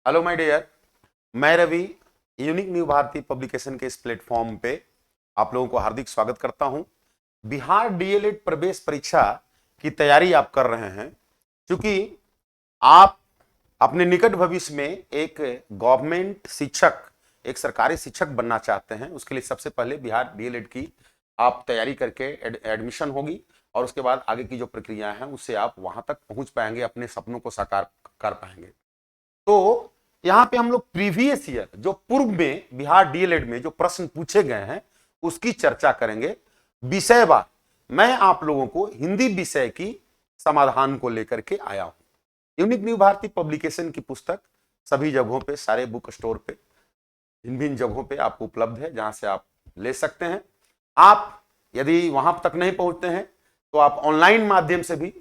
Hello my dear, मैं Ravi unique new Bharati publication के इस प्लेटफॉर्म पे आप लोगों को हार्दिक स्वागत करता हूं। बिहार डीएलएड प्रवेश परीक्षा की तैयारी आप कर रहे हैं, क्योंकि आप अपने निकट भविष्य में एक गवर्नमेंट शिक्षक, एक सरकारी शिक्षक बनना चाहते हैं। उसके लिए सबसे पहले बिहार डीएलएड की आप तैयारी करके एडमिशन होगी और उसके बाद आगे की जो प्रक्रिया है उससे आप वहां तक पहुंच पाएंगे, अपने सपनों को साकार कर पाएंगे। तो यहां पे हम लोग प्रीवियस ईयर जो पूर्व में बिहार डीएलएड में जो प्रश्न पूछे गए हैं उसकी चर्चा करेंगे विषयवार। मैं आप लोगों को हिंदी विषय की समाधान को लेकर के आया हूं। यूनिक न्यू भारती पब्लिकेशन की पुस्तक सभी जगहों पे, सारे बुक स्टोर पे, भिन्न भिन्न जगहों पे आपको उपलब्ध है, जहां से आप ले सकते हैं। आप यदि वहां तक नहीं पहुंचते हैं तो आप ऑनलाइन माध्यम से भी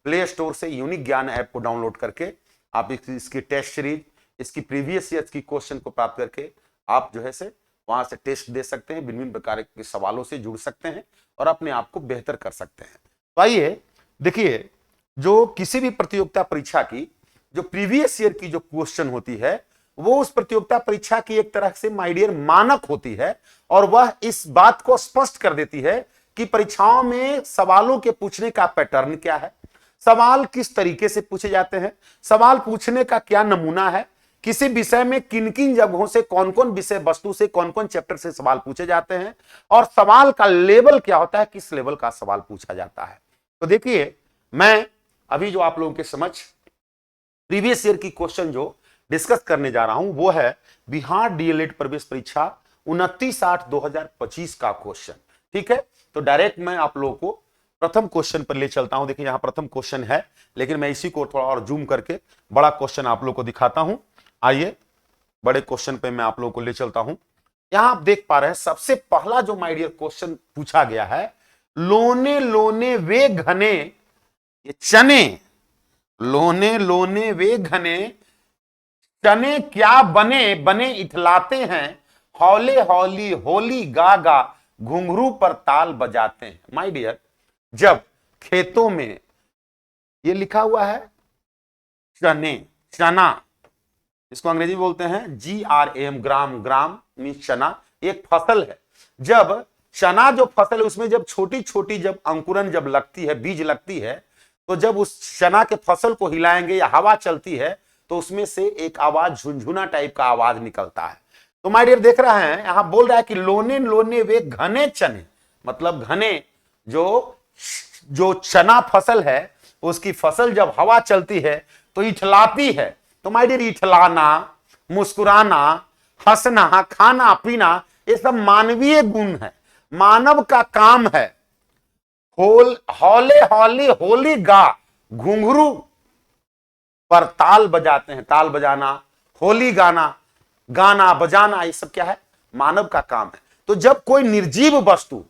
प्ले स्टोर से यूनिक ज्ञान ऐप को डाउनलोड करके आप इसकी टेस्ट सीरीज, इसकी प्रीवियस ईयर की क्वेश्चन को प्राप्त करके आप जो है से वहां से टेस्ट दे सकते हैं, भिन्न प्रकार के सवालों से जुड़ सकते हैं और अपने आप को बेहतर कर सकते हैं। तो आइए देखिए, जो किसी भी प्रतियोगिता परीक्षा की जो प्रीवियस ईयर की जो क्वेश्चन होती है वो उस प्रतियोगिता परीक्षा की एक तरह से माय डियर मानक होती है, और वह इस बात को स्पष्ट कर देती है कि परीक्षाओं में सवालों के पूछने का पैटर्न क्या है, सवाल किस तरीके से पूछे जाते हैं, सवाल पूछने का क्या नमूना है, किसी विषय में किन किन जगहों से कौन कौन विषय वस्तु से कौन कौन चैप्टर से सवाल पूछे जाते हैं, और सवाल का लेवल क्या होता है, किस लेवल का सवाल पूछा जाता है। तो देखिए, मैं अभी जो आप लोगों के समझ प्रीवियस ईयर की क्वेश्चन जो डिस्कस करने जा रहा हूं वो है बिहार डीएलएड प्रवेश परीक्षा 29/8/2025 का क्वेश्चन। ठीक है, तो डायरेक्ट मैं आप लोगों को प्रथम क्वेश्चन पर ले चलता हूं। देखिए, यहां प्रथम क्वेश्चन है, लेकिन मैं इसी को थोड़ा और जूम करके बड़ा क्वेश्चन आप लोगों को दिखाता हूं। आइए बड़े क्वेश्चन पे मैं आप लोगों को ले चलता हूं। यहां आप देख पा रहे हैं, सबसे पहला जो माय डियर क्वेश्चन पूछा गया है, लोने लोने वे घने, ये चने, लोने लोने वे घने चने क्या बने बने इठलाते हैं, हौले हौली होली गा गा घुंघरू पर ताल बजाते हैं। माय डियर, जब खेतों में ये लिखा हुआ है चने, चना, इसको अंग्रेजी बोलते हैं GRAM, ग्राम, ग्राम मीन्स चना, एक फसल है। जब चना जो फसल है उसमें जब छोटी छोटी जब अंकुरन जब लगती है, बीज लगती है, तो जब उस चना के फसल को हिलाएंगे या हवा चलती है तो उसमें से एक आवाज, झुनझुना टाइप का आवाज निकलता है। तो माय डियर देख रहे हैं, यहां बोल रहा है कि लोने लोने वे घने चने, मतलब घने जो चना फसल है उसकी फसल जब हवा चलती है तो इठलाती है। तो माय डियर, इठलाना, मुस्कुराना, हंसना, खाना पीना, ये सब मानवीय गुण है, मानव का काम है। हौले हौली होली गा, घुंघरू पर ताल बजाते हैं, ताल बजाना, होली गाना, गाना बजाना, ये सब क्या है, मानव का काम है। तो जब कोई निर्जीव वस्तु,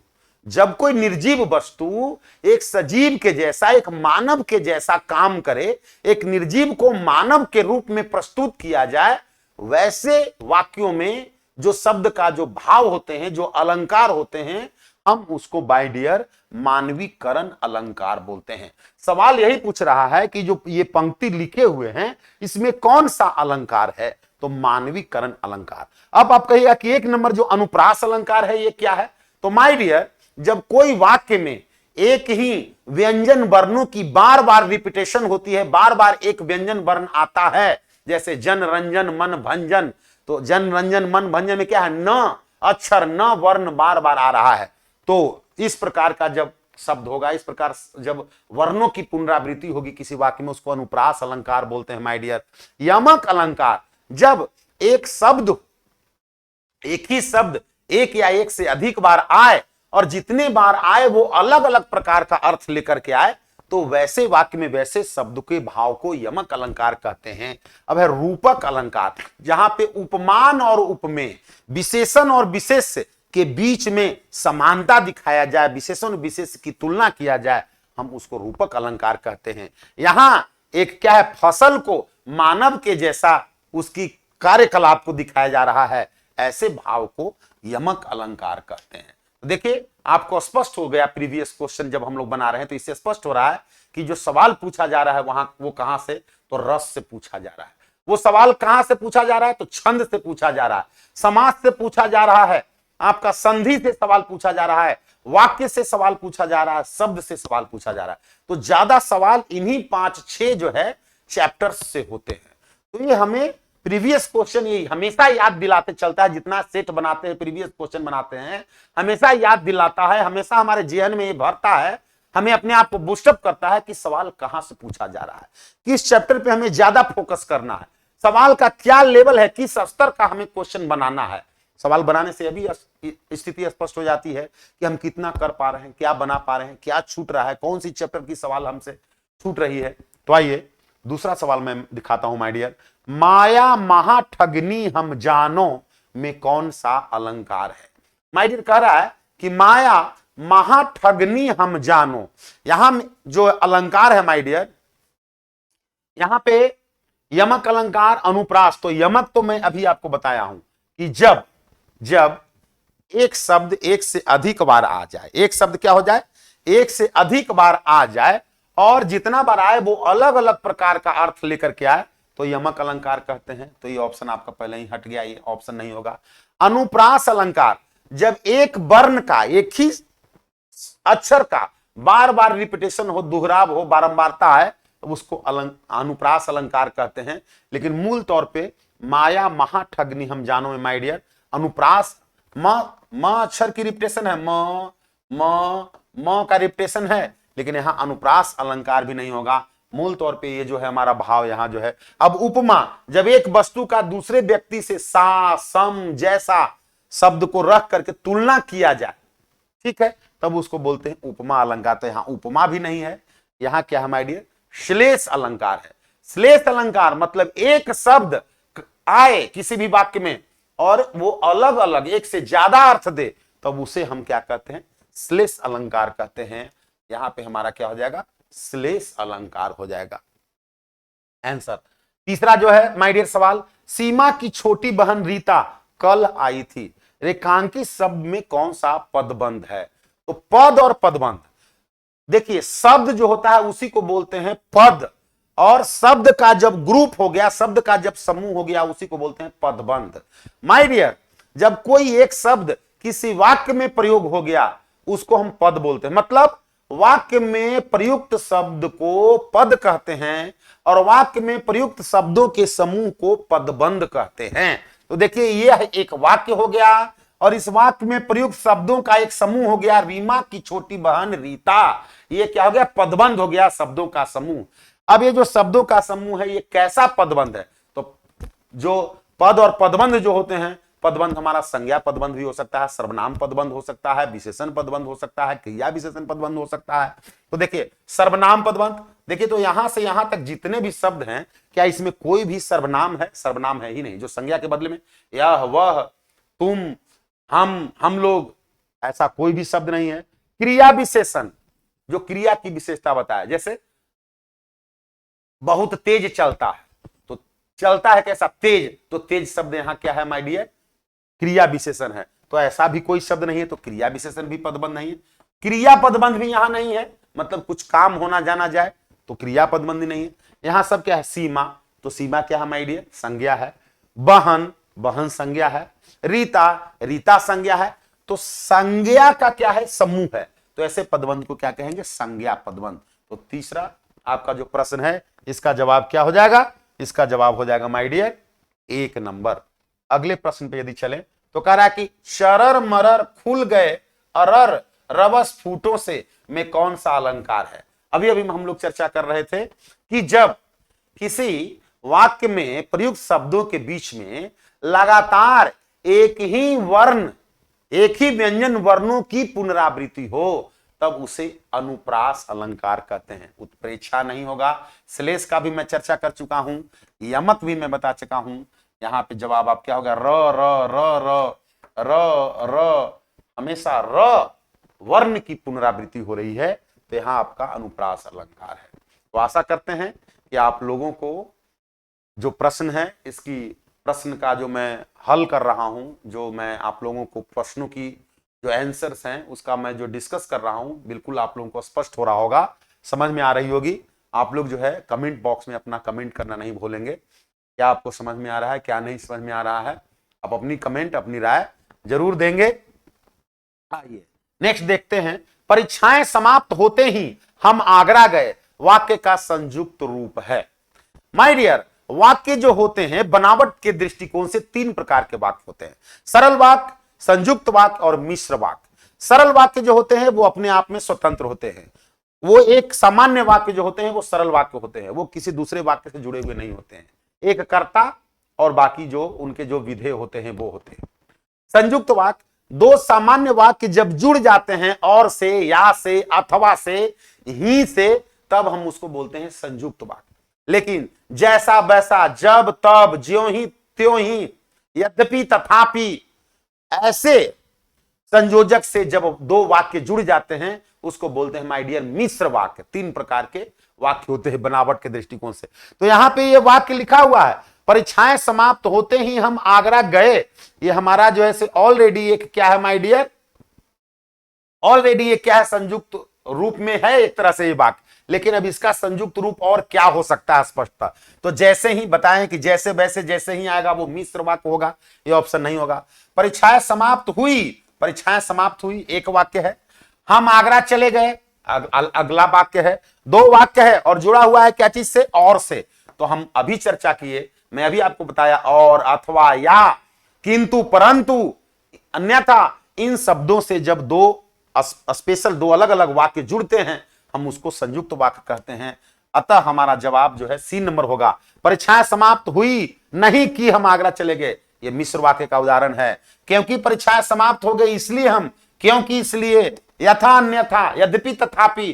जब कोई निर्जीव वस्तु एक सजीव के जैसा, एक मानव के जैसा काम करे, एक निर्जीव को मानव के रूप में प्रस्तुत किया जाए, वैसे वाक्यों में जो शब्द का जो भाव होते हैं, जो अलंकार होते हैं, हम उसको बाय डियर मानवीकरण अलंकार बोलते हैं। सवाल यही पूछ रहा है कि जो ये पंक्ति लिखे हुए हैं इसमें कौन सा अलंकार है, तो मानवीकरण अलंकार। अब आप कहिएगा कि एक नंबर जो अनुप्रास अलंकार है ये क्या है, तो माय डियर, जब कोई वाक्य में एक ही व्यंजन वर्णों की बार बार रिपीटेशन होती है, बार बार एक व्यंजन वर्ण आता है, जैसे जन रंजन मन भंजन, तो जन रंजन मन भंजन में क्या है, न अक्षर, न वर्ण बार बार आ रहा है, तो इस प्रकार का जब शब्द होगा, इस प्रकार जब वर्णों की पुनरावृत्ति होगी किसी वाक्य में, उसको अनुप्रास अलंकार बोलते हैं माय डियर। यमक अलंकार, जब एक शब्द, एक ही शब्द एक या एक से अधिक बार आए और जितने बार आए वो अलग अलग प्रकार का अर्थ लेकर के आए, तो वैसे वाक्य में वैसे शब्द के भाव को यमक अलंकार कहते हैं। अब है रूपक अलंकार, जहां पे उपमान और उपमेय, विशेषण और विशेष के बीच में समानता दिखाया जाए, विशेषण विशेष की तुलना किया जाए, हम उसको रूपक अलंकार कहते हैं। यहां एक क्या है, फसल को मानव के जैसा उसकी कार्यकलाप को दिखाया जा रहा है, ऐसे भाव को यमक अलंकार कहते हैं। देखिए, आपको स्पष्ट हो गया, प्रीवियस क्वेश्चन जब हम लोग बना रहे हैं तो इससे स्पष्ट हो रहा है कि जो सवाल पूछा जा रहा है वहां वो कहां से, तो रस से पूछा जा रहा है। वो सवाल कहां से पूछा जा रहा है? तो छंद से पूछा जा रहा है, समास से पूछा जा रहा है, आपका संधि से सवाल पूछा जा रहा है, वाक्य से सवाल पूछा जा रहा है, शब्द से सवाल पूछा जा रहा है। तो ज्यादा सवाल इन्हीं 5-6 जो है चैप्टर्स से होते हैं। तो ये हमें प्रीवियस क्वेश्चन ये हमेशा याद दिलाते चलता है, जितना सेट बनाते हैं, प्रीवियस क्वेश्चन बनाते हैं, हमेशा याद दिलाता है, हमेशा हमारे जेहन में ये भरता है, हमें अपने आप को बूस्टअप करता है कि सवाल कहां से पूछा जा रहा है, किस चैप्टर पे हमें ज्यादा फोकस करना है, सवाल का क्या लेवल है, किस स्तर का हमें क्वेश्चन बनाना है। सवाल बनाने से अभी स्थिति स्पष्ट हो जाती है कि हम कितना कर पा रहे हैं, क्या बना पा रहे हैं, क्या छूट रहा है, कौन सी चैप्टर की सवाल हमसे छूट रही है। तो आइए दूसरा सवाल मैं दिखाता हूं माय डियर। माया महा ठगनी हम जानो में कौन सा अलंकार है? माय डियर कह रहा है कि माया महा ठगनी हम जानो। यहां जो अलंकार है माय डियर, यहां पे यमक अलंकार, अनुप्रास। तो यमक तो मैं अभी आपको बताया हूं कि जब एक शब्द एक से अधिक बार आ जाए, एक शब्द क्या हो जाए, एक से अधिक बार आ जाए, और जितना बार आए वो अलग अलग प्रकार का अर्थ लेकर के आए, तो यमक अलंकार कहते हैं। तो ये ऑप्शन आपका पहले ही हट गया, ये ऑप्शन नहीं होगा। अनुप्रास अलंकार, जब एक वर्ण का, एक ही अक्षर का बार बार रिपीटेशन हो, दोहराव हो, बारंबारता है, तो उसको अनुप्रास अलंकार कहते हैं। लेकिन मूल तौर पे माया महा ठगनी हम जानो में माय डियर, अनुप्रास म अक्षर की रिपीटेशन है, म का रिपीटेशन है, लेकिन यहां अनुप्रास अलंकार भी नहीं होगा। मूल तौर पे ये जो है हमारा भाव यहां जो है। अब उपमा, जब एक वस्तु का दूसरे व्यक्ति से सा, सम, जैसा शब्द को रख करके तुलना किया जाए, ठीक है, तब उसको बोलते हैं उपमा अलंकार। तो यहां उपमा भी नहीं है, यहां क्या है माय डियर, श्लेष अलंकार है। श्लेष अलंकार मतलब एक शब्द आए किसी भी वाक्य में और वो अलग अलग एक से ज्यादा अर्थ दे, तब उसे हम क्या कहते हैं, श्लेष अलंकार कहते हैं। यहां पे हमारा क्या हो जाएगा, श्लेष अलंकार हो जाएगा आंसर। तीसरा जो है माय डियर सवाल, सीमा की छोटी बहन रीता कल आई थी, रेखांकित शब्द में कौन सा पदबंध है? तो पद और पदबंध, देखिए शब्द जो होता है उसी को बोलते हैं पद, और शब्द का जब ग्रुप हो गया, शब्द का जब समूह हो गया, उसी को बोलते हैं पदबंध। माय डियर, जब कोई एक शब्द किसी वाक्य में प्रयोग हो गया, उसको हम पद बोलते हैं। मतलब वाक्य में प्रयुक्त शब्द को पद कहते हैं और वाक्य में प्रयुक्त शब्दों के समूह को पदबंध कहते हैं। तो देखिए यह एक वाक्य हो गया और इस वाक्य में प्रयुक्त शब्दों का एक समूह हो गया, रीमा की छोटी बहन रीता, ये क्या हो गया, पदबंध हो गया, शब्दों का समूह। अब ये जो शब्दों का समूह है, ये कैसा पदबंध है? तो जो पद और पदबंध जो होते हैं, पदबंध हमारा संज्ञा पदबंध भी हो सकता है, सर्वनाम पदबंध हो सकता है, विशेषण पदबंध हो सकता है, क्रिया विशेषण पदबंध हो सकता है। तो देखिए सर्वनाम पदबंध, देखिए तो यहां से यहां तक जितने भी शब्द हैं, क्या इसमें कोई भी सर्वनाम है? सर्वनाम है ही नहीं। जो संज्ञा के बदले में यह, वह, तुम, हम लोग, ऐसा कोई भी शब्द नहीं है। क्रिया विशेषण, जो क्रिया की विशेषता बताया, जैसे बहुत तेज चलता है, तो चलता है कैसा, तेज, तो तेज शब्द यहां क्या है माय डियर, क्रिया विशेषण है। तो ऐसा भी कोई शब्द नहीं है, तो क्रिया विशेषण भी पदबंध नहीं है। क्रिया पदबंध भी यहां नहीं है, मतलब कुछ काम होना जाना जाए तो क्रिया पदबंध नहीं है। यहां सब क्या है, सीमा, तो सीमा क्या है माय डियर, संज्ञा है। बहन, बहन संज्ञा है। रीता, रीता संज्ञा है। तो संज्ञा का क्या है, समूह है, तो ऐसे पदबंध को क्या कहेंगे, संज्ञा पदबंध। तो तीसरा आपका जो प्रश्न है, इसका जवाब क्या हो जाएगा, इसका जवाब हो जाएगा माय डियर 1 नंबर। अगले प्रश्न पे यदि चले तो कह रहा है कि शरर मरर खुल गए अरर रवस फूटों से में कौन सा अलंकार है? अभी अभी हम लोग चर्चा कर रहे थे कि जब किसी वाक्य में प्रयुक्त शब्दों के बीच में लगातार एक ही वर्ण, एक ही व्यंजन वर्णों की पुनरावृत्ति हो, तब उसे अनुप्रास अलंकार कहते हैं। उत्प्रेक्षा नहीं होगा। श्लेष का भी मैं चर्चा कर चुका हूं, यमक भी मैं बता चुका हूं। यहां पे जवाब आप क्या होगा, र र र र र र, हमेशा र वर्ण की पुनरावृत्ति हो रही है, तो यहां आपका अनुप्रास अलंकार है। तो आशा करते हैं कि आप लोगों को जो प्रश्न है, इसकी प्रश्न का जो मैं हल कर रहा हूं, जो मैं आप लोगों को प्रश्नों की जो आंसर्स हैं उसका मैं जो डिस्कस कर रहा हूं, बिल्कुल आप लोगों को स्पष्ट हो रहा होगा, समझ में आ रही होगी। आप लोग जो है कमेंट बॉक्स में अपना कमेंट करना नहीं भूलेंगे। क्या आपको समझ में आ रहा है, क्या नहीं समझ में आ रहा है? आप अपनी कमेंट, अपनी राय जरूर देंगे। आइए नेक्स्ट देखते हैं। परीक्षाएं समाप्त होते ही हम आगरा गए वाक्य का संयुक्त रूप है। माय डियर, वाक्य जो होते हैं बनावट के दृष्टिकोण से तीन प्रकार के वाक्य होते हैं, सरल वाक्य, संयुक्त वाक्य और मिश्र वाक्य। सरल वाक्य जो होते हैं वो अपने आप में स्वतंत्र होते हैं, वो एक सामान्य वाक्य जो होते हैं वो सरल वाक्य होते हैं, वो किसी दूसरे वाक्य से जुड़े हुए नहीं होते हैं, एक कर्ता और बाकी जो उनके जो विधेय होते हैं वो होते हैं। संयुक्त वाक्य, दो सामान्य वाक्य जब जुड़ जाते हैं और से, या से, अथवा से, ही से, तब हम उसको बोलते हैं संयुक्त वाक्य। लेकिन जैसा वैसा, जब तब, ज्यों ही त्यों ही, यद्यपि तथापि, ऐसे संयोजक से जब दो वाक्य जुड़ जाते हैं उसको बोलते हैं माय डियर मिश्र वाक्य। तीन प्रकार के वाक्य होते हैं बनावट के दृष्टिकोण से। तो यहां पे ये वाक्य लिखा हुआ है, परीक्षाएं समाप्त होते ही हम आगरा गए, ये हमारा जो है ऑलरेडी एक क्या है माय डियर, ऑलरेडी ये क्या है संयुक्त रूप में है एक तरह से ये वाक्य, लेकिन अब इसका संयुक्त रूप और क्या हो सकता है स्पष्टता। तो जैसे ही बताएं कि जैसे वैसे जैसे ही आएगा वो मिश्र वाक्य होगा, ये ऑप्शन नहीं होगा। परीक्षाएं समाप्त हुई, परीक्षाएं समाप्त हुई एक वाक्य है, हम आगरा चले गए अगला वाक्य है, दो वाक्य है और जुड़ा हुआ है क्या चीज से, और से। तो हम अभी चर्चा किए, मैं अभी आपको बताया और, अथवा, या, किंतु, परंतु, अन्यथा, इन शब्दों से जब दो स्पेशल दो अलग अलग वाक्य जुड़ते हैं हम उसको संयुक्त वाक्य कहते हैं। अतः हमारा जवाब जो है सी नंबर होगा। परीक्षाएं समाप्त हुई नहीं कि हम आगरा चले गए, ये मिश्र वाक्य का उदाहरण है। क्योंकि परीक्षाएं समाप्त हो गई इसलिए हम, क्योंकि इसलिए, यथा अन्यथा, यद्यपि तथापि,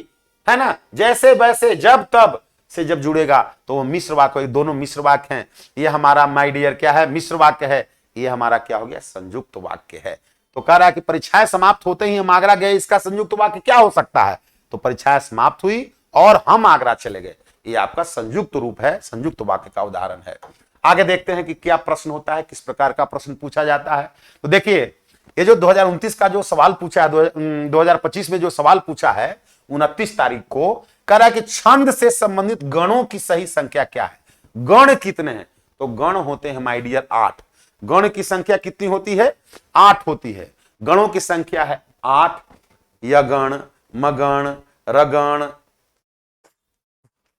है ना, जैसे वैसे, जब तब से जब जुड़ेगा तो वो मिश्र वाक्य, दोनों मिश्र वाक्य हैं। ये हमारा माय डियर क्या है, मिश्र वाक्य है। ये हमारा क्या हो गया, संयुक्त वाक्य है। तो कह रहा है कि परीक्षाएं समाप्त होते ही हम आगरा गए, इसका संयुक्त वाक्य क्या हो सकता है, तो परीक्षाएं समाप्त हुई और हम आगरा चले गए, ये आपका संयुक्त रूप है, संयुक्त वाक्य का उदाहरण है। आगे देखते हैं कि क्या प्रश्न होता है, किस प्रकार का प्रश्न पूछा जाता है। तो देखिए ये जो 2029 का जो सवाल पूछा है, 2025 में जो सवाल पूछा है 29 तारीख को, कह रहा है कि छंद से संबंधित गणों की सही संख्या क्या है। गण कितने हैं, तो गण होते हैं माय डियर 8। गण की संख्या कितनी होती है, 8 होती है। गणों की संख्या है 8, यगण, मगण, रगण,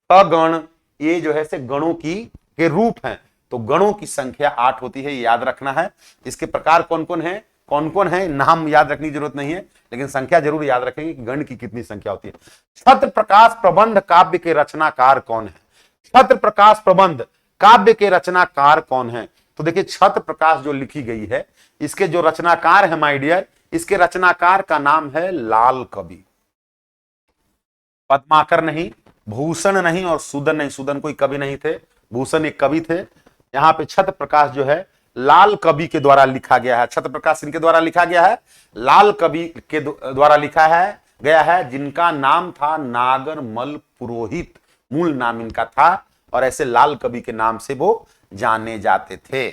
अगण, ये जो है से गणों की के रूप हैं। तो गणों की संख्या 8 होती है, याद रखना है। इसके प्रकार कौन कौन है नाम याद रखने की जरूरत नहीं है, लेकिन संख्या जरूर याद रखेंगे कि गण की कितनी संख्या होती है। छत्र प्रकाश प्रबंध काव्य के रचनाकार कौन है, छत्र प्रकाश प्रबंध काव्य के रचनाकार कौन है। तो देखिए छत्र प्रकाश जो लिखी गई है, इसके जो रचनाकार है माय डियर, इसके रचनाकार का नाम है लाल कवि। पद्माकर नहीं, भूषण नहीं और सूदन नहीं, सूदन कोई कवि नहीं थे, भूषण एक कवि थे। यहाँ पे छत्र प्रकाश जो है लाल कवि के द्वारा लिखा गया है। छत्र प्रकाश इनके द्वारा लिखा गया है, लाल कवि के द्वारा लिखा है गया है, जिनका नाम था नागरमल पुरोहित, मूल नाम इनका था, और ऐसे लाल कवि के नाम से वो जाने जाते थे।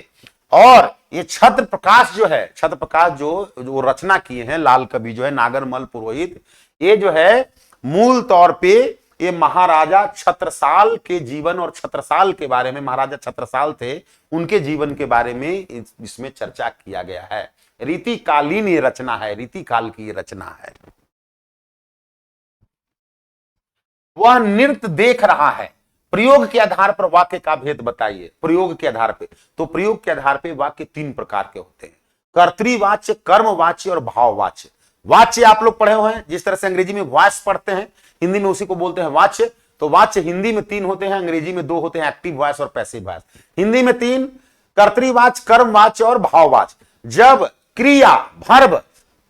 और ये छत्र प्रकाश जो है, छत्र प्रकाश जो रचना किए हैं लाल कवि जो है नागरमल पुरोहित, ये जो है मूल तौर पे ये महाराजा छत्रसाल के जीवन और छत्रसाल के बारे में, महाराजा छत्रसाल थे उनके जीवन के बारे में इसमें चर्चा किया गया है। रीतिकालीन ये रचना है, रीतिकाल की ये रचना है। वह नृत्य देख रहा है, प्रयोग के आधार पर वाक्य का भेद बताइए। प्रयोग के आधार पे, तो प्रयोग के आधार पे वाक्य तीन प्रकार के होते हैं, कर्तृवाच्य, कर्मवाच्य और भाववाच्य। वाच्य आप लोग पढ़े हुए हैं, जिस तरह से अंग्रेजी में वॉइस पढ़ते हैं, हिंदी में उसी को बोलते हैं वाच्य। तो वाच्य हिंदी में 3 होते हैं, अंग्रेजी में 2 होते हैं, एक्टिव वॉइस और पैसिव वॉइस। हिंदी में 3, कर्तृवाच्य, कर्मवाच्य और भाववाच्य। जब क्रिया वर्ब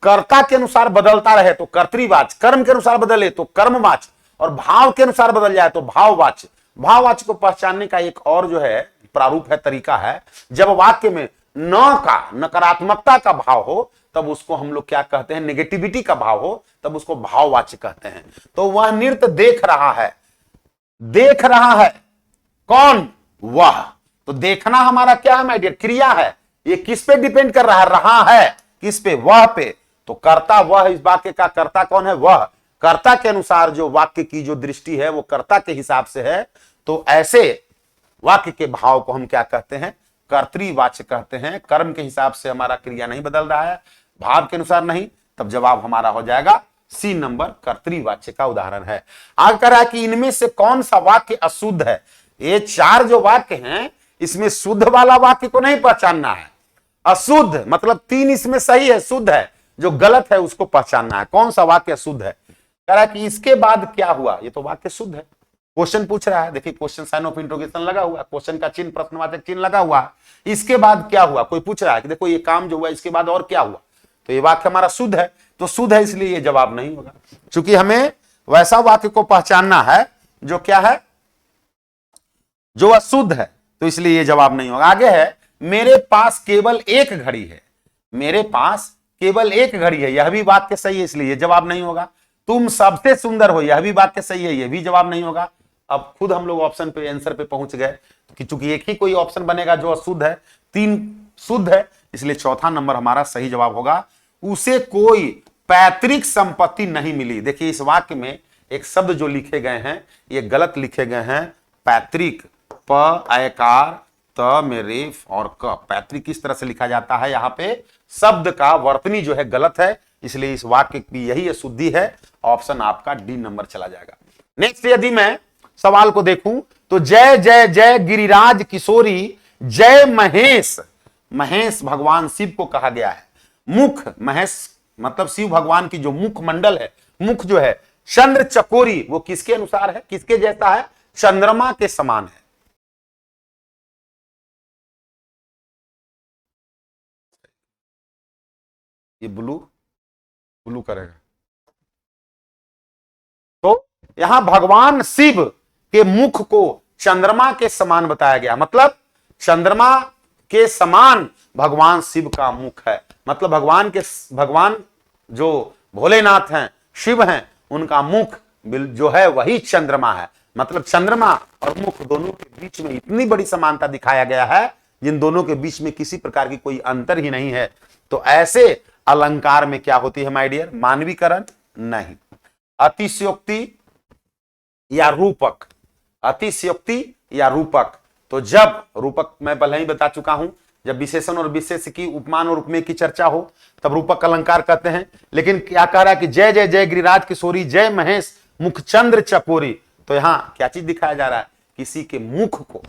कर्ता के अनुसार बदलता रहे तो कर्तृवाच्य, कर्म के अनुसार बदले तो कर्मवाच्य, और भाव के अनुसार बदल जाए तो भाववाच्य। भाववाच्य को पहचानने का एक और जो है प्रारूप है, तरीका है, जब वाक्य में न का, नकारात्मकता का भाव हो तब उसको हम लोग क्या कहते हैं, नेगेटिविटी का भाव हो तब उसको भाववाच्य कहते हैं। तो वह नृत्य देख रहा है, देख रहा है कौन, वह। तो देखना हमारा क्या है माय डियर, क्रिया है। ये किस पे डिपेंड कर रहा है किस पे, वह पे। तो कर्ता वह, इस वाक्य का कर्ता कौन है, वह। कर्ता के अनुसार जो वाक्य की जो दृष्टि है वो कर्ता के हिसाब से है। तो ऐसे वाक्य के भाव को हम क्या कहते हैं, कर्तृवाच्य कहते हैं। कर्म के हिसाब से हमारा क्रिया नहीं बदल रहा है, भाव के अनुसार नहीं, तब जवाब हमारा हो जाएगा सी नंबर, कर्तृवाच्य का उदाहरण है। आगे कह रहा है कि इनमें से कौन सा वाक्य अशुद्ध है। ये चार जो वाक्य हैं इसमें शुद्ध वाला वाक्य को नहीं पहचानना है, अशुद्ध मतलब 3 इसमें सही है, शुद्ध है, जो गलत है उसको पहचानना है। कौन सा वाक्य शुद्ध है, कह रहा है कि इसके बाद क्या हुआ, ये तो वाक्य शुद्ध है। क्वेश्चन पूछ रहा है, देखिए क्वेश्चन साइन ऑफ इंट्रोगेशन लगा हुआ, क्वेश्चन का चिन्ह, प्रश्नवाचक चिन्ह लगा हुआ है। इसके बाद क्या हुआ, कोई पूछ रहा है कि देखो ये काम जो हुआ इसके बाद और क्या हुआ, तो ये वाक्य हमारा शुद्ध है, तो शुद्ध है इसलिए ये जवाब नहीं होगा। क्योंकि हमें वैसा वाक्य को पहचानना है जो क्या है, जो अशुद्ध है, तो इसलिए ये जवाब नहीं होगा। आगे है, मेरे पास केवल एक घड़ी है, मेरे पास केवल एक घड़ी है, यह भी वाक्य सही है इसलिए ये जवाब नहीं होगा। तुम सबसे सुंदर हो, यह भी वाक्य सही है, यह भी जवाब नहीं होगा। अब खुद हम लोग ऑप्शन पे, आंसर पे पहुंच गए कि चूंकि एक ही कोई ऑप्शन बनेगा जो अशुद्ध है, 3 शुद्ध है, इसलिए चौथा नंबर हमारा सही जवाब होगा। उसे कोई पैतृक संपत्ति नहीं मिली। देखिए इस वाक्य में एक शब्द जो लिखे गए हैं ये गलत लिखे गए हैं, पैतृक, प आयकार त में रेफ और क, पैतृक किस तरह से लिखा जाता है, यहाँ पे शब्द का वर्तनी जो है गलत है, इसलिए इस वाक्य की यही अशुद्धि है। ऑप्शन आपका डी नंबर चला जाएगा। नेक्स्ट यदि मैं सवाल को देखूं तो जय जय जय गिरिराज किशोरी जय महेश, महेश भगवान शिव को कहा गया है। मुख, महेश मतलब शिव भगवान की जो मुख मंडल है, मुख जो है, चंद्र चकोरी, वो किसके अनुसार है, किसके जैसा है, चंद्रमा के समान है। ये ब्लू ब्लू करेगा, तो यहां भगवान शिव के मुख को चंद्रमा के समान बताया गया, मतलब चंद्रमा के समान भगवान शिव का मुख है। मतलब भगवान जो भोलेनाथ हैं, शिव हैं, उनका मुख जो है वही चंद्रमा है। मतलब चंद्रमा और मुख दोनों के बीच में इतनी बड़ी समानता दिखाया गया है, जिन दोनों के बीच में किसी प्रकार की कोई अंतर ही नहीं है। तो ऐसे अलंकार में क्या होती है माय डियर, मानवीकरण नहीं, अतिशयोक्ति या रूपक, अतिशयोक्ति या रूपक। तो जब रूपक मैं पहले ही बता चुका हूं, जब विशेषण और विशेष की, उपमान और उपमेय की चर्चा हो तब रूपक अलंकार कहते हैं। लेकिन क्या कह रहा है कि जय जय जय गिरिराज किशोरी जय महेश मुखचंद्र चकोरी, तो यहां क्या चीज दिखाया जा रहा है, किसी के मुख को,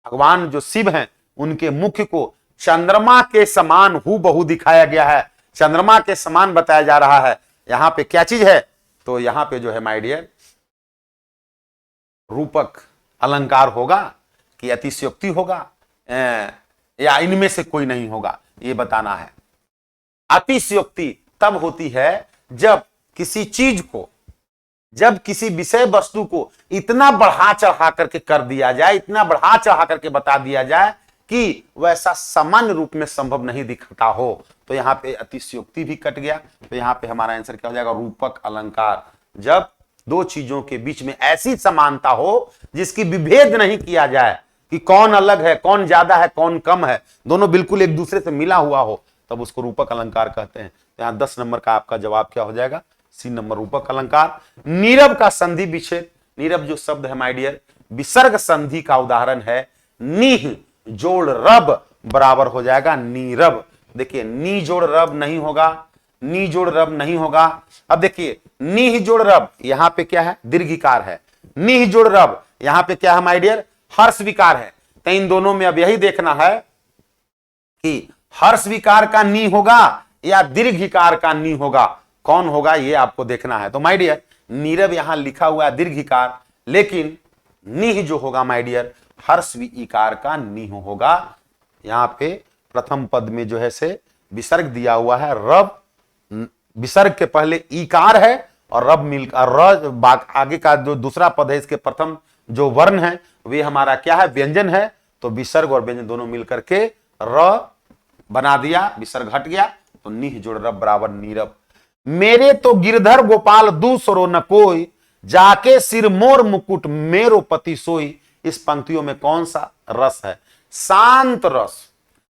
भगवान जो शिव हैं उनके मुख को चंद्रमा के समान हूबहू दिखाया गया है, चंद्रमा के समान बताया जा रहा है। यहां पे क्या चीज है, तो यहां पे जो है माय डियर रूपक अलंकार होगा कि अतिशयोक्ति होगा या इनमें से कोई नहीं होगा, ये बताना है। अतिशयोक्ति तब होती है जब किसी चीज को, जब किसी विषय वस्तु को इतना बढ़ा चढ़ा करके कर दिया जाए, इतना बढ़ा चढ़ा करके बता दिया जाए कि वैसा सामान्य रूप में संभव नहीं दिखता हो, तो यहां पे अतिशयोक्ति भी कट गया। तो यहां पे हमारा आंसर क्या हो जाएगा, रूपक अलंकार। जब दो चीजों के बीच में ऐसी समानता हो जिसकी विभेद नहीं किया जाए कि कौन अलग है, कौन ज्यादा है, कौन कम है, दोनों बिल्कुल एक दूसरे से मिला हुआ हो, तब उसको रूपक अलंकार कहते हैं। तो यहां 10 नंबर का आपका जवाब क्या हो जाएगा, सी नंबर, रूपक अलंकार। नीरव का संधि विच्छेद, नीरव जो शब्द है माय डियर विसर्ग संधि का उदाहरण है। नीह जोड़ रब बराबर हो जाएगा नीरव। देखिए नी जोड़ रब नहीं होगा, नी जोड़ रब नहीं होगा। अब देखिए नीह जोड़ रब, यहां पे क्या है, दीर्घिकार है। नीह जोड़ रब, यहां पे क्या है माय डियर, हर्ष विकार है। तो इन दोनों में अब यही देखना है कि हर्ष विकार का नी होगा या दीर्घिकार का नी होगा, कौन होगा ये आपको देखना है। तो माय डियर नीरव यहां लिखा हुआ है दीर्घिकार, लेकिन नीह जो होगा माय डियर हर्ष इकार का नीह होगा। यहां पे प्रथम पद में जो है से विसर्ग दिया हुआ है, रब विसर्ग के पहले ईकार है और रब मिलकर आगे का जो दूसरा पद है इसके प्रथम जो वर्ण है वे हमारा क्या है, व्यंजन है। तो विसर्ग और व्यंजन दोनों मिलकर के र बना दिया, विसर्ग हट गया, तो निह जोड़ रब बराबर नीरव। मेरे तो गिरधर गोपाल दूसरो न कोई, जाके सिर मोर मुकुट मेरो पति सोई। इस पंक्तियों में कौन सा रस है, शांत रस।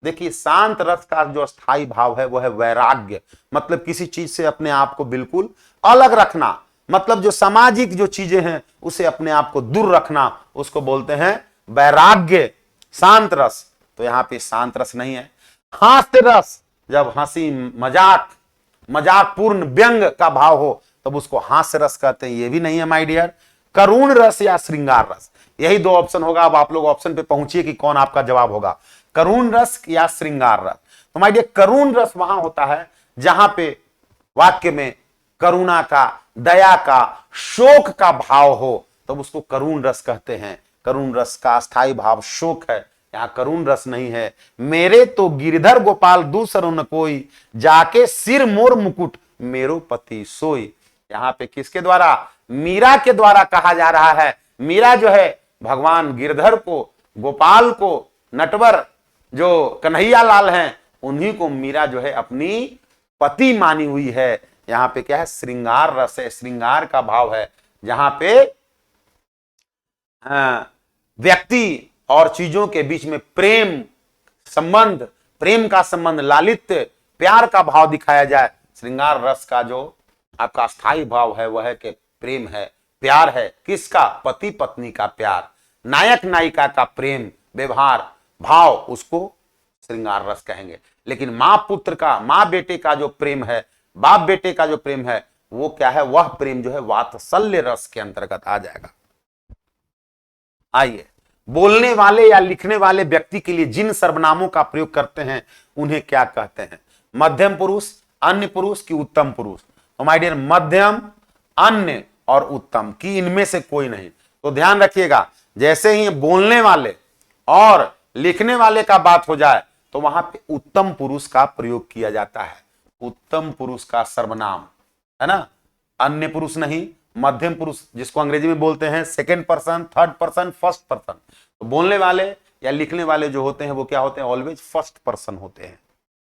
देखिए शांत रस का जो स्थायी भाव है वो है वैराग्य, मतलब किसी चीज से अपने आप को बिल्कुल अलग रखना, मतलब जो सामाजिक जो चीजें हैं उसे अपने आप को दूर रखना, उसको बोलते हैं वैराग्य, शांत रस, तो यहां पे शांत रस नहीं है। हास्य रस, जब हंसी मजाक, मजाक पूर्ण व्यंग का भाव हो तब उसको हास्य रस कहते हैं, ये भी नहीं है माय डियर। करुण रस या श्रृंगार रस, यही दो ऑप्शन होगा। अब आप लोग ऑप्शन पे पहुंचिए कि कौन आपका जवाब होगा, करुण रस या श्रृंगार रस। तो माय डियर करुण रस वहां होता है जहां पे वाक्य में करुणा का, दया का, शोक का भाव हो, तब उसको करुण रस कहते हैं। करुण रस का स्थायी भाव शोक है, यहां करुण रस नहीं है। मेरे तो गिरधर गोपाल दूसरो न कोई, जाके सिर मोर मुकुट मेरो पति सोई। यहां पे किसके द्वारा, मीरा के द्वारा कहा जा रहा है। मीरा जो है भगवान गिरधर को, गोपाल को, नटवर जो कन्हैया लाल हैं, उन्हीं को मीरा जो है अपनी पति मानी हुई है। यहां पे क्या है, श्रृंगार रस है, श्रृंगार का भाव है, जहां पे व्यक्ति और चीजों के बीच में प्रेम संबंध, प्रेम का संबंध, लालित्य, प्यार का भाव दिखाया जाए। श्रृंगार रस का जो आपका स्थायी भाव है वह है कि प्रेम है, प्यार है। किसका, पति पत्नी का प्यार, नायक नायिका का प्रेम, व्यवहार, भाव, उसको श्रृंगार रस कहेंगे। लेकिन मां पुत्र का, मां बेटे का जो प्रेम है, बाप बेटे का जो प्रेम है, वो क्या है, वह प्रेम जो है वात्सल्य रस के अंतर्गत आ जाएगा। आइए, बोलने वाले या लिखने वाले व्यक्ति के लिए जिन सर्वनामों का प्रयोग करते हैं उन्हें क्या कहते हैं, मध्यम पुरुष, अन्य पुरुष की उत्तम पुरुष। तो माय डियर मध्यम, अन्य और उत्तम की इनमें से कोई नहीं। तो ध्यान रखिएगा, जैसे ही बोलने वाले और लिखने वाले का बात हो जाए तो वहां पे उत्तम पुरुष का प्रयोग किया जाता है, उत्तम पुरुष का सर्वनाम, है ना। अन्य पुरुष नहीं, मध्यम पुरुष, जिसको अंग्रेजी में बोलते हैं second person, third person, first person. तो बोलने वाले या लिखने वाले जो होते हैं वो क्या होते हैं, ऑलवेज फर्स्ट पर्सन होते हैं।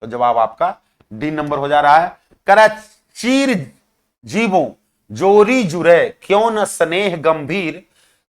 तो जवाब आपका डी नंबर हो जा रहा है। करा चीर जीवों जोरी जुरे क्यों न स्नेह गंभीर,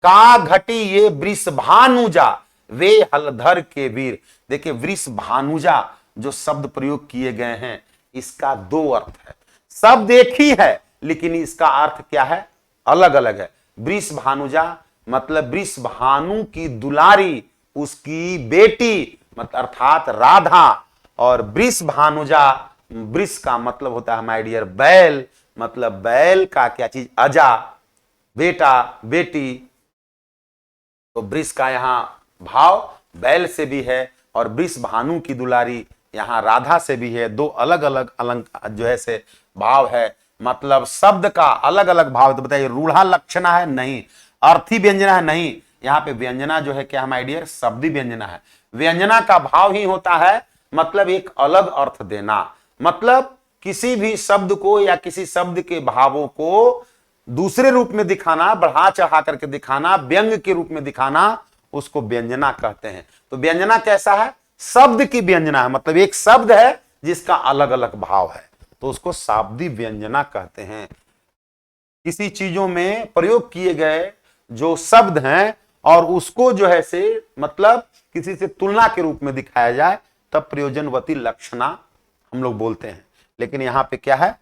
का घटी ये वृष भानुजा वे हलधर के वीर। देखिए वृष भानुजा जो शब्द प्रयोग किए गए हैं, इसका दो अर्थ है। शब्द एक ही है लेकिन इसका अर्थ क्या है, अलग अलग है। वृष भानुजा मतलब वृष भानु की दुलारी, उसकी बेटी, मतलब अर्थात राधा। और वृष भानुजा, वृष का मतलब होता है माय डियर बैल, मतलब बैल का क्या चीज, अजा, बेटा, बेटी। तो वृष का यहां भाव बैल से भी है और वृष भानु की दुलारी यहां राधा से भी है। दो अलग अलग अलंकार जो है से भाव है, मतलब शब्द का अलग अलग भाव। तो बताइए रूढ़ा लक्षणा है, नहीं। अर्थी व्यंजना है, नहीं। यहाँ पे व्यंजना जो है क्या है माय डियर, शब्दी व्यंजना है। व्यंजना का भाव ही होता है मतलब एक अलग अर्थ देना, मतलब किसी भी शब्द को या किसी शब्द के भावों को दूसरे रूप में दिखाना, बढ़ा चढ़ा करके दिखाना, व्यंग के रूप में दिखाना, उसको व्यंजना कहते हैं। तो व्यंजना कैसा है, शब्द की व्यंजना है, मतलब एक शब्द है जिसका अलग अलग भाव है, तो उसको शाब्दी व्यंजना कहते हैं। किसी चीजों में प्रयोग किए गए जो शब्द हैं और उसको जो है से मतलब किसी से तुलना के रूप में दिखाया जाए तब प्रयोजनवती लक्षणा हम लोग बोलते हैं। लेकिन यहां पे क्या है,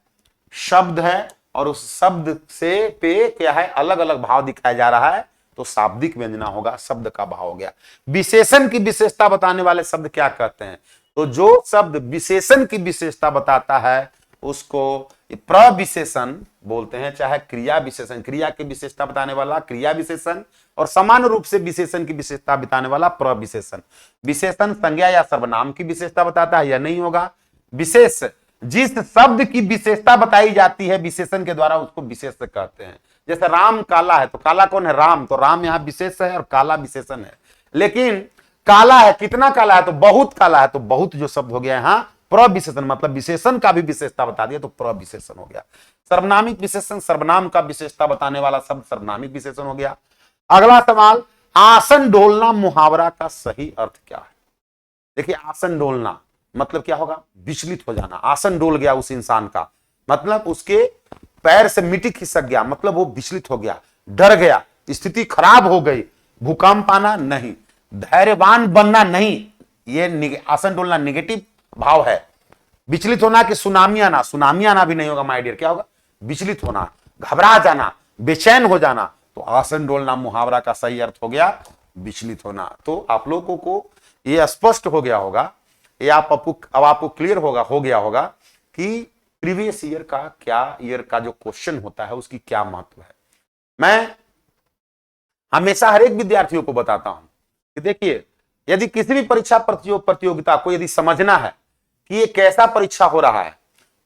शब्द है और उस शब्द से पे क्या है, अलग अलग भाव दिखाया जा रहा है, तो शाब्दिक व्यंजना होगा, शब्द का भाव हो गया। विशेषण की विशेषता बताने वाले शब्द क्या कहते हैं, तो जो शब्द विशेषण की विशेषता बताता है उसको प्रविशेषण बोलते हैं, चाहे क्रिया विशेषण, क्रिया की विशेषता बताने वाला क्रिया विशेषण, और समान रूप से विशेषण की विशेषता बताने वाला प्रविशेषण। विशेषण संज्ञा या सर्वनाम की विशेषता बताता है या नहीं होगा। विशेष, जिस शब्द की विशेषता बताई जाती है विशेषण के द्वारा उसको विशेष कहते हैं। जैसे राम काला है, तो काला कौन है, राम, तो राम यहाँ विशेष है और काला विशेषण है। लेकिन काला है, कितना काला है, तो बहुत काला है, तो बहुत जो शब्द हो गया यहाँ प्रविशेषण, मतलब विशेषण का भी विशेषता बता दिया तो प्रविशेषण हो गया। सर्वनामिक विशेषण, सर्वनाम का विशेषता बताने वाला शब्द सर्वनामिक विशेषण हो गया। अगला सवाल, आसन डोलना मुहावरा का सही अर्थ क्या है। देखिए आसन डोलना मतलब क्या होगा, विचलित हो जाना। आसन डोल गया उस इंसान का, मतलब उसके पैर से मिट्टी खिसक गया, मतलब वो विचलित हो गया, डर गया, स्थिति खराब हो गई। भूकंप आना नहीं, धैर्यवान बनना नहीं, ये आसन डोलना निगेटिव भाव है। विचलित होना कि सुनामी आना, सुनामी आना भी नहीं होगा माय डियर, क्या होगा, विचलित होना, घबरा जाना, बेचैन हो जाना। तो आसन डोलना मुहावरा का सही अर्थ हो गया विचलित होना। तो आप लोगों को ये स्पष्ट हो गया होगा, ये अब आपको क्लियर हो गया होगा कि प्रीवियस ईयर का जो क्वेश्चन होता है उसकी क्या महत्व है। मैं हमेशा हर एक विद्यार्थियों को बताता हूं कि देखिए, यदि किसी भी परीक्षा प्रतियोगिता को यदि समझना है कि ये कैसा परीक्षा हो रहा है,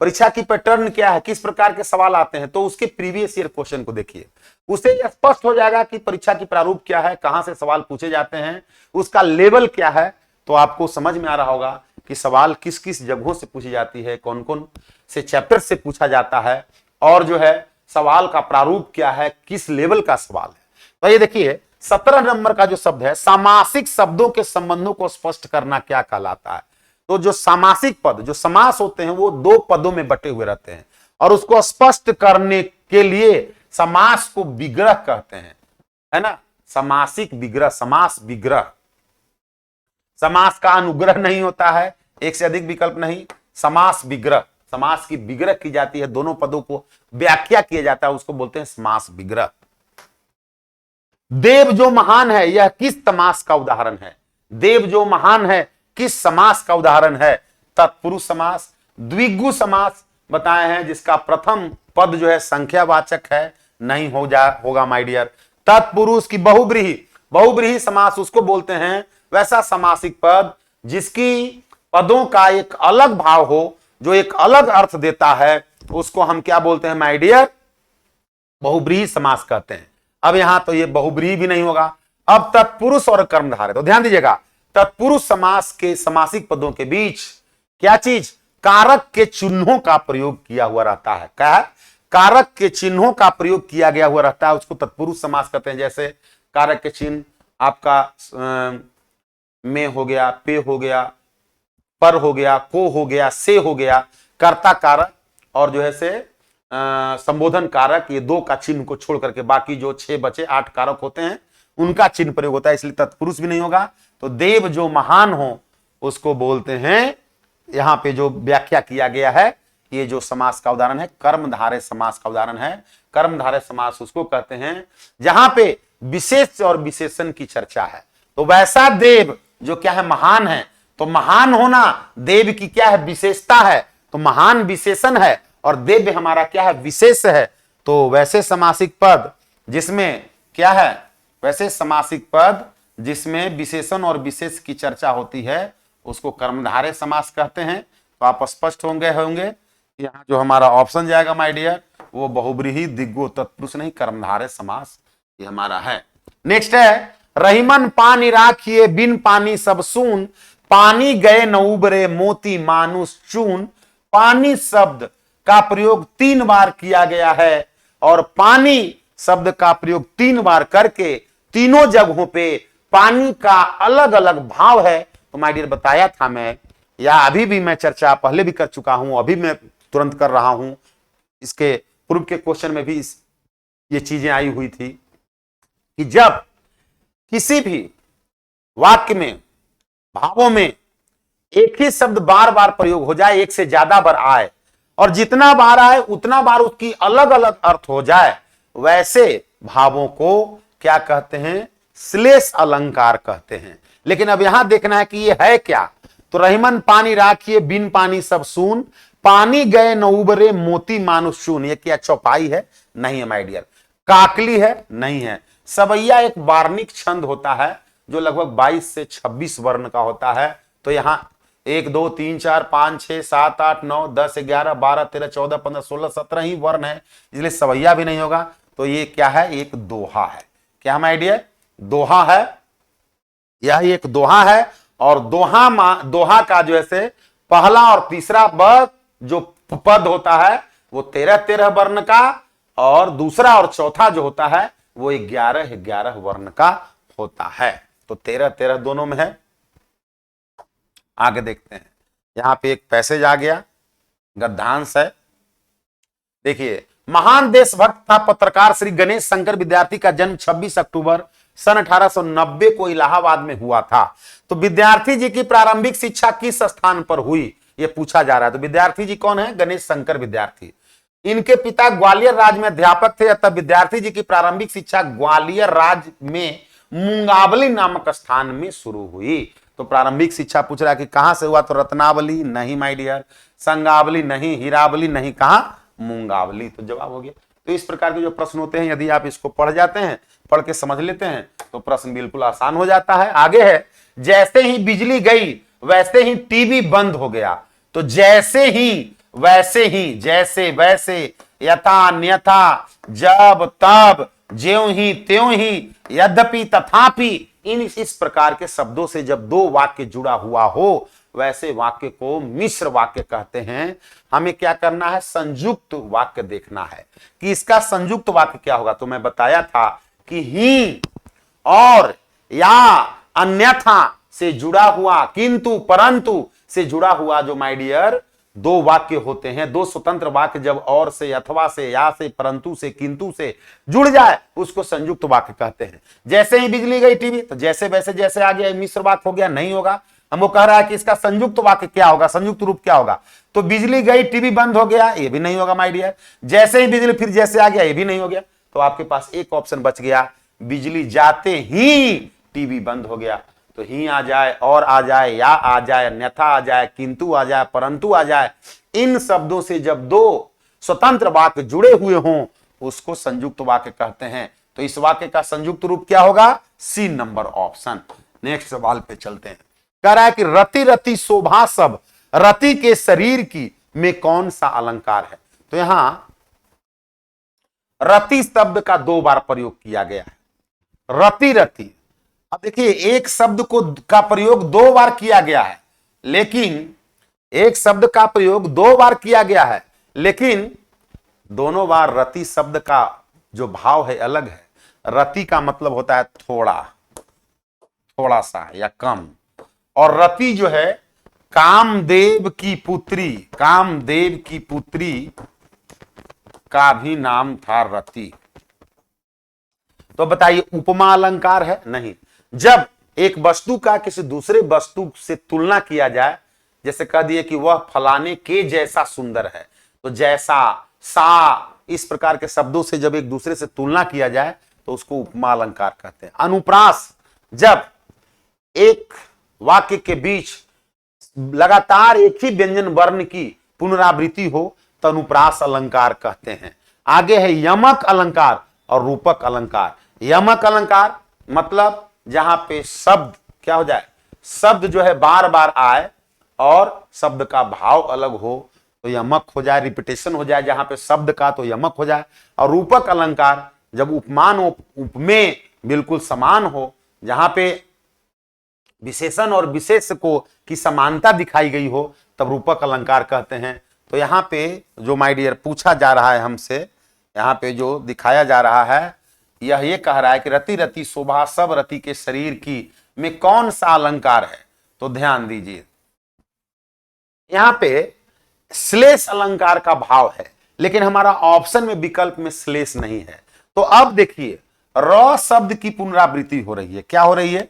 परीक्षा की पैटर्न क्या है, किस प्रकार के सवाल आते हैं, तो उसके प्रीवियस ईयर क्वेश्चन को देखिए, उससे स्पष्ट हो जाएगा कि परीक्षा की प्रारूप क्या है, कहां से सवाल पूछे जाते हैं, उसका लेवल क्या है। तो आपको समझ में आ रहा होगा कि सवाल किस किस जगहों से पूछी जाती है, कौन कौन से चैप्टर से पूछा जाता है, और जो है सवाल का प्रारूप क्या है, किस लेवल का सवाल है। तो ये देखिए 17 नंबर का जो शब्द है, सामासिक शब्दों के संबंधों को स्पष्ट करना क्या कहलाता है। तो जो सामासिक पद, जो समास होते हैं, वो 2 पदों में बटे हुए रहते हैं, और उसको स्पष्ट करने के लिए समास को विग्रह कहते हैं, है ना। समासिक विग्रह, समास विग्रह। समास का अनुग्रह नहीं होता है, एक से अधिक विकल्प नहीं, समास विग्रह, समास की विग्रह की जाती है, दोनों पदों को व्याख्या किया जाता है, उसको बोलते हैं समास विग्रह। देव जो महान है, यह किस समास का उदाहरण है। देव जो महान है किस समास का उदाहरण है। तत्पुरुष समास, द्विगु समास बताए हैं, जिसका प्रथम पद जो है संख्यावाचक है, नहीं होगा माय डियर। तत्पुरुष की बहुब्रीहि समास उसको बोलते हैं, वैसा समासिक पद जिसकी पदों का एक अलग भाव हो, जो एक अलग अर्थ देता है, उसको हम क्या बोलते हैं माय डियर, बहुब्रीहि समास कहते हैं। अब यहां तो ये बहुब्रीहि भी नहीं होगा। अब तत्पुरुष और कर्मधारय, तो ध्यान दीजिएगा, तत्पुरुष समास के समासिक पदों के बीच क्या चीज, कारक के चिन्हों का प्रयोग किया हुआ रहता है। क्या है, कारक के चिन्हों का प्रयोग किया गया हुआ रहता है, उसको तत्पुरुष समास कहते हैं। जैसे कारक के चिन्ह आपका में हो गया, पे हो गया, पर हो गया, को हो गया, से हो गया, कर्ता कारक और जो है से संबोधन कारक, ये 2 का चिन्ह को छोड़ करके बाकी जो 6 बचे 8 कारक होते हैं, उनका चिन्ह प्रयोग होता है, इसलिए तत्पुरुष भी नहीं होगा। तो देव जो महान हो उसको बोलते हैं, यहां पे जो व्याख्या किया गया है, ये जो समास का उदाहरण है कर्मधारय समास का उदाहरण है। कर्मधारय समास उसको कहते हैं जहां पे विशेष और विशेषण की चर्चा है। तो वैसा देव जो क्या है, महान है, तो महान होना देव की क्या है, विशेषता है, तो महान विशेषण है और देव हमारा क्या है, विशेष है। तो वैसे समासिक पद जिसमें क्या है, वैसे समासिक पद जिसमें विशेषण और विशेष की चर्चा होती है, उसको कर्मधारय समास कहते हैं। तो आप स्पष्ट होंगे यहाँ जो हमारा ऑप्शन जाएगा माय डियर, वो बहुब्रीहि द्विगु तत्पुरुष नहीं, कर्मधारय समास ये हमारा है। नेक्स्ट है, रहीमन पानी राखिए बिन पानी सब सून, पानी गए न उबरे मोती मानुष चून। पानी शब्द का प्रयोग 3 बार किया गया है, और पानी शब्द का प्रयोग 3 बार करके तीनों जगहों पे पानी का अलग अलग भाव है। तो माय डियर बताया था मैं, या अभी भी मैं चर्चा पहले भी कर चुका हूं, अभी मैं तुरंत कर रहा हूं, इसके पूर्व के क्वेश्चन में भी ये चीजें आई हुई थी कि जब किसी भी वाक्य में, भावों में एक ही शब्द बार बार प्रयोग हो जाए, एक से ज्यादा बार आए, और जितना बार आए उतना बार उसकी अलग अलग अर्थ हो जाए, वैसे भावों को क्या कहते हैं, श्लेष अलंकार कहते हैं। लेकिन अब यहां देखना है कि ये है क्या। तो रहीमन पानी राखिए बिन पानी सब सून, पानी गए न उबरे मोती मानुष चून। ये क्या चौपाई है? नहीं है माय डियर। काकली है? नहीं है। सवैया एक वार्णिक छंद होता है जो लगभग 22 से 26 वर्ण का होता है। तो यहां 1 2 3 4 5 6 7 8 9 10 11 12 13 14 15 16 17 ही वर्ण है, इसलिए सवैया भी नहीं होगा। तो ये क्या है? एक दोहा है। क्या माय डियर? दोहा है। यह एक दोहा है, और दोहा का जो है पहला और तीसरा जो पद होता है वो 13-13 वर्ण का, और दूसरा और चौथा जो होता है वो 11-11 वर्ण का होता है। तो 13-13 दोनों में है। आगे देखते हैं, यहां पे एक पैसेज आ गया, गद्यांश है। देखिए, महान देशभक्त था पत्रकार श्री गणेश शंकर विद्यार्थी का जन्म 26 अक्टूबर सन 1890 को इलाहाबाद में हुआ था। तो विद्यार्थी जी की प्रारंभिक शिक्षा किस स्थान पर हुई, यह पूछा जा रहा है। तो विद्यार्थी जी कौन है? गणेश शंकर विद्यार्थी। इनके पिता ग्वालियर राज्य में अध्यापक थे, अतः विद्यार्थी जी की प्रारंभिक शिक्षा ग्वालियर राज्य में मुंगावली नामक स्थान में शुरू हुई। तो प्रारंभिक शिक्षा पूछ रहा है कि कहां से हुआ, तो रत्नावली नहीं माय डियर, संगावली नहीं, हीरावली नहीं, कहां, मुंगावली। तो जवाब हो गया। तो इस प्रकार के जो प्रश्न होते हैं, यदि आप इसको पढ़ जाते हैं, पढ़ के समझ लेते हैं, तो प्रश्न बिल्कुल आसान हो जाता है। आगे है, जैसे ही बिजली गई वैसे ही टीवी बंद हो गया। तो जैसे ही, वैसे ही, जैसे वैसे, यथा अन्यथा, जब तब, ज्यों ही त्यों ही, यद्यपि तथापि, इस प्रकार के शब्दों से जब दो वाक्य जुड़ा हुआ हो, वैसे वाक्य को मिश्र वाक्य कहते हैं। हमें क्या करना है, संयुक्त वाक्य देखना है कि इसका संयुक्त वाक्य क्या होगा। तो मैं बताया था कि ही और या अन्यथा से जुड़ा हुआ, किंतु परंतु से जुड़ा हुआ जो माय डियर दो वाक्य होते हैं, दो स्वतंत्र वाक्य जब और से, अथवा से, या से, परंतु से, किंतु से जुड़ जाए उसको संयुक्त वाक्य कहते हैं। जैसे ही बिजली गई टीवी, तो जैसे वैसे जैसे आ गया, मिश्र वाक्य हो गया, नहीं होगा। हमको कह रहा है कि इसका संयुक्त वाक्य क्या होगा, संयुक्त रूप क्या होगा। तो बिजली गई टीवी बंद हो गया, ये भी नहीं होगा माय डियर। जैसे ही बिजली फिर जैसे आ गया, ये भी नहीं हो गया। तो आपके पास एक ऑप्शन बच गया, बिजली जाते ही टीवी बंद हो गया। तो ही आ जाए, और आ जाए, या आ जाए, अन्यथा आ जाए, किंतु आ जाए, परंतु आ जाए, इन शब्दों से जब दो स्वतंत्र वाक्य जुड़े हुए हों उसको संयुक्त वाक्य कहते हैं। तो इस वाक्य का संयुक्त रूप क्या होगा, सी नंबर ऑप्शन। नेक्स्ट सवाल पे चलते हैं। कह रहा है कि रति रति शोभा सब, रति के शरीर की में कौन सा अलंकार है। तो यहां रति शब्द का दो बार प्रयोग किया गया है, रति रति। अब देखिए, एक शब्द को का प्रयोग दो बार किया गया है, लेकिन एक शब्द का प्रयोग दो बार किया गया है, लेकिन दोनों बार रति शब्द का जो भाव है अलग है। रति का मतलब होता है थोड़ा, थोड़ा सा या कम, और रति जो है कामदेव की पुत्री, कामदेव की पुत्री का भी नाम था रति। तो बताइए, उपमा अलंकार है? नहीं। जब एक वस्तु का किसी दूसरे वस्तु से तुलना किया जाए, जैसे कह दिए कि वह फलाने के जैसा सुंदर है, तो जैसा, सा, इस प्रकार के शब्दों से जब एक दूसरे से तुलना किया जाए तो उसको उपमा अलंकार कहते हैं। अनुप्रास, जब एक वाक्य के बीच लगातार एक ही व्यंजन वर्ण की पुनरावृत्ति हो तो अनुप्रास अलंकार कहते हैं। आगे है यमक अलंकार और रूपक अलंकार। यमक अलंकार मतलब जहां पे शब्द क्या हो जाए, शब्द जो है बार बार आए और शब्द का भाव अलग हो तो यमक हो जाए, रिपीटेशन हो जाए जहां पे शब्द का, तो यमक हो जाए। और रूपक अलंकार जब उपमान उपमेय बिल्कुल समान हो, जहां पे विशेषण और विशेष को की समानता दिखाई गई हो, तब रूपक अलंकार कहते हैं। तो यहां पे जो माय डियर पूछा जा रहा है हमसे, यहां पे जो दिखाया जा रहा है, यह ये कह रहा है कि रति रति शोभा सब रति के शरीर की में कौन सा अलंकार है। तो ध्यान दीजिए, यहां पे श्लेष अलंकार का भाव है, लेकिन हमारा ऑप्शन में विकल्प में श्लेष नहीं है। तो अब देखिए, र शब्द की पुनरावृत्ति हो रही है। क्या हो रही है,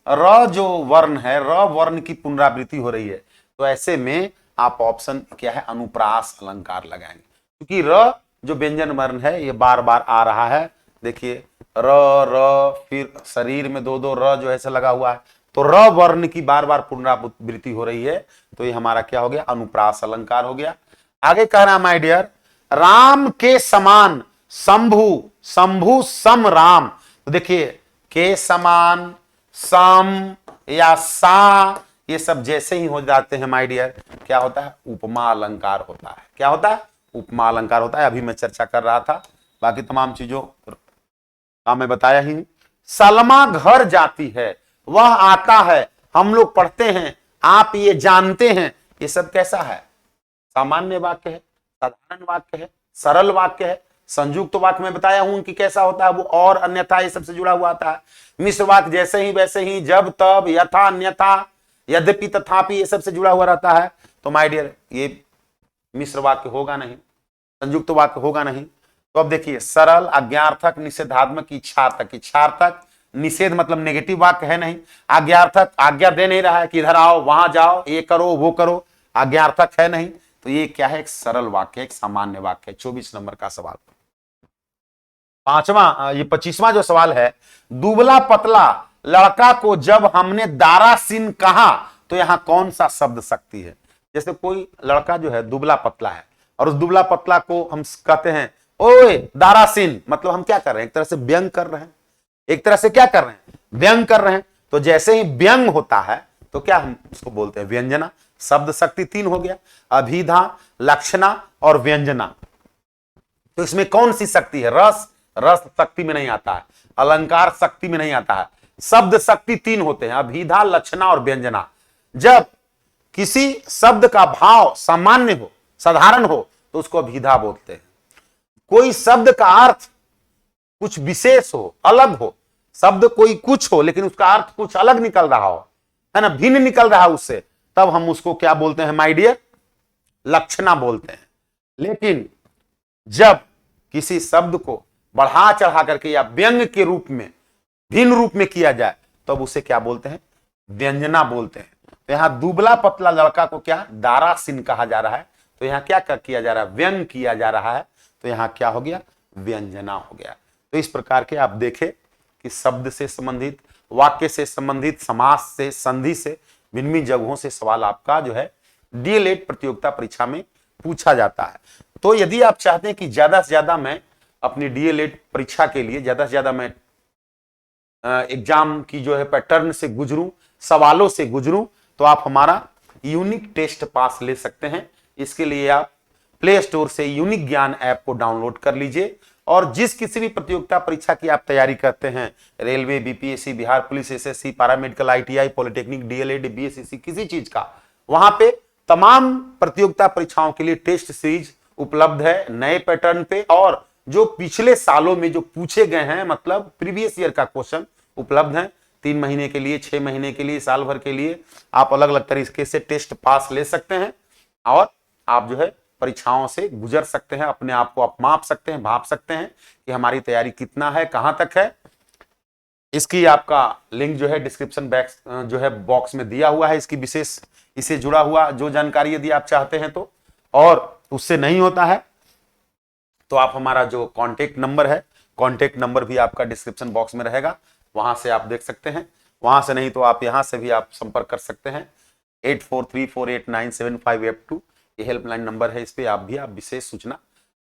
र जो वर्ण है, र वर्ण की पुनरावृत्ति हो रही है। तो ऐसे में आप ऑप्शन क्या है, अनुप्रास अलंकार लगाएंगे, क्योंकि र जो व्यंजन वर्ण है ये बार बार आ रहा है। देखिए, र र, फिर शरीर में दो दो र जो है ऐसे लगा हुआ है, तो र वर्ण की बार बार पुनरावृत्ति हो रही है। तो ये हमारा क्या हो गया, अनुप्रास अलंकार हो गया। आगे कह रहा है माय डियर, राम के समान शंभु, शंभु सम राम। तो देखिए, के समान, सम या सा, ये सब जैसे ही हो जाते हैं माय डियर, क्या होता है, उपमा अलंकार होता है। क्या होता है, उपमा अलंकार होता है। अभी मैं चर्चा कर रहा था, बाकी तमाम चीजों का मैं बताया ही। सलमा घर जाती है, वह आता है, हम लोग पढ़ते हैं, आप ये जानते हैं, ये सब कैसा है, सामान्य वाक्य है, साधारण वाक्य है, सरल वाक्य है। संयुक्त वाक्य में बताया हूं कि कैसा होता है, वो और अन्यथा ये सबसे जुड़ा हुआ आता है। मिश्र वाक्य जैसे ही वैसे ही, जब तब, यथा अन्यथा, यद्यपि तथापि, ये सबसे जुड़ा हुआ रहता है। तो माय डियर ये मिश्र वाक्य होगा नहीं, संयुक्त वाक्य होगा नहीं। तो अब देखिए, सरल, आज्ञार्थक, निषेधात्मक, इच्छार्थक। इच्छार्थक निषेध मतलब नेगेटिव वाक्य है नहीं। आज्ञार्थक आज्ञा दे नहीं रहा है कि इधर आओ, वहां जाओ, ये करो, वो करो, आज्ञार्थक है नहीं। तो ये क्या है, एक सरल वाक्य, एक सामान्य वाक्य है। 24 नंबर का सवाल। पांचवा, ये 25वां जो सवाल है, दुबला पतला लड़का को जब हमने दारासिन कहा तो यहां कौन सा शब्द शक्ति है? जैसे कोई लड़का जो है दुबला पतला है और उस दुबला पतला को हम कहते हैं ओए दारासिन, मतलब हम क्या कर रहे हैं? एक तरह से व्यंग कर रहे हैं, एक तरह से क्या कर रहे हैं? व्यंग कर रहे हैं। तो जैसे ही व्यंग होता है तो क्या हम उसको बोलते हैं? व्यंजना। शब्द शक्ति 3 हो गया, अभिधा, लक्षणा और व्यंजना। तो इसमें कौन सी शक्ति है? रस, रस शक्ति में नहीं आता है, अलंकार शक्ति में नहीं आता है। शब्द शक्ति 3 होते हैं, अभिधा, लक्षणा और व्यंजना। जब किसी शब्द का भाव सामान्य हो, साधारण हो, तो उसको अभिधा बोलते हैं। कोई शब्द का अर्थ कुछ विशेष हो, अलग हो, शब्द कोई कुछ हो लेकिन उसका अर्थ कुछ अलग निकल रहा हो, है ना, भिन्न निकल रहा है उससे, तब हम उसको क्या बोलते हैं माय डियर? लक्षणा बोलते हैं। लेकिन जब किसी शब्द को बढ़ा चढ़ा करके या व्यंग के रूप में, भिन्न रूप में किया जाए, तब उसे क्या बोलते हैं? व्यंजना बोलते हैं। तो यहां दुबला पतला लड़का को क्या दारासिन कहा जा रहा है, तो यहां क्या किया जा रहा है? व्यंग किया जा रहा है, तो यहां क्या हो गया? व्यंजना हो गया। तो इस प्रकार के आप देखें कि शब्द से संबंधित, वाक्य से संबंधित, समास से, संधि से, भिन्न भिन्न जगहों से सवाल आपका जो है डीएलएड प्रतियोगिता परीक्षा में पूछा जाता है। तो यदि आप चाहते हैं कि ज्यादा से ज्यादा मैं अपनी डीएलएड परीक्षा के लिए ज्यादा से ज्यादा मैं एग्जाम की जो है पैटर्न से गुजरूं, सवालों से गुजरूं, तो आप हमारा यूनिक टेस्ट पास ले सकते हैं। इसके लिए आप प्ले स्टोर से यूनिक ज्ञान ऐप को डाउनलोड कर लीजिए और जिस किसी भी प्रतियोगिता परीक्षा की आप तैयारी करते हैं, railway, BPSC, Bihar police, SSC, paramedical, ITI, polytechnic, DElEd, BSc, किसी चीज का, वहां पे तमाम प्रतियोगिता परीक्षाओं के लिए टेस्ट सीरीज उपलब्ध है नए पैटर्न पे, और जो पिछले सालों में जो पूछे गए हैं, मतलब प्रीवियस ईयर का क्वेश्चन उपलब्ध है। 3 महीने के लिए, 6 महीने के लिए, साल भर के लिए आप अलग अलग तरीके से टेस्ट पास ले सकते हैं और आप जो है परीक्षाओं से गुजर सकते हैं। अपने आप को आप माप सकते हैं, भाप सकते हैं कि हमारी तैयारी कितना है, कहां तक है। इसकी आपका लिंक जो है डिस्क्रिप्शन बॉक्स में दिया हुआ है, इसकी विशेष इससे जुड़ा हुआ जो जानकारी यदि आप चाहते हैं तो, और उससे नहीं होता है तो आप हमारा जो कांटेक्ट नंबर है, कांटेक्ट नंबर भी आपका डिस्क्रिप्शन बॉक्स में रहेगा, वहां से आप देख सकते हैं। वहां से नहीं तो आप यहां से भी आप संपर्क कर सकते हैं। 8434897582 ये हेल्पलाइन नंबर है, इस पे आप विशेष सूचना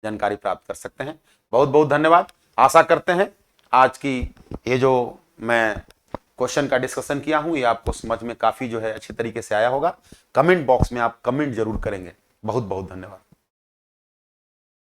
जानकारी प्राप्त कर सकते हैं। बहुत बहुत धन्यवाद। आशा करते हैं आज की ये जो मैं क्वेश्चन का डिस्कशन किया हूं ये आपको समझ में काफी जो है अच्छे तरीके से आया होगा। कमेंट बॉक्स में आप कमेंट जरूर करेंगे। बहुत बहुत धन्यवाद।